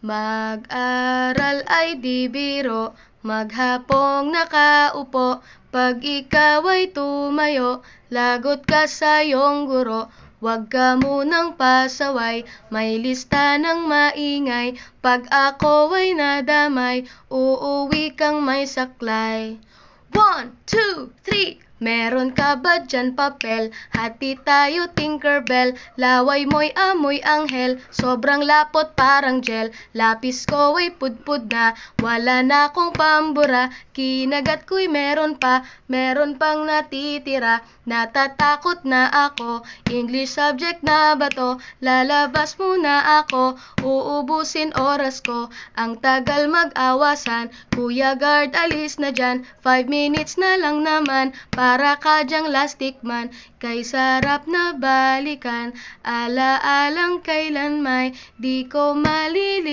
Mag-aral ay di biro, maghapong nakaupo. Pag ikaw ay tumayo, lagot ka sa iyong guro. Huwag ka munang pasaway, may lista ng maingay. Pag ako ay nadamay, uuwi kang may saklay. 1, 2, 3. Meron ka ba dyan papel? Hati tayo Tinkerbell. Laway mo'y amoy anghel, sobrang lapot parang gel. Lapis ko ay pudpud na, wala na akong pambura. Kinagat ko'y meron pang natitira. Natatakot na ako, English subject na ba to? Lalabas muna ako, uubusin oras ko. Ang tagal mag-awasan, Kuya Guard alis na dyan. 5 minutes na lang naman, para ka dyang lastic man. Kay sarap na balikan, ala-alang kailan may di ko malilimutan.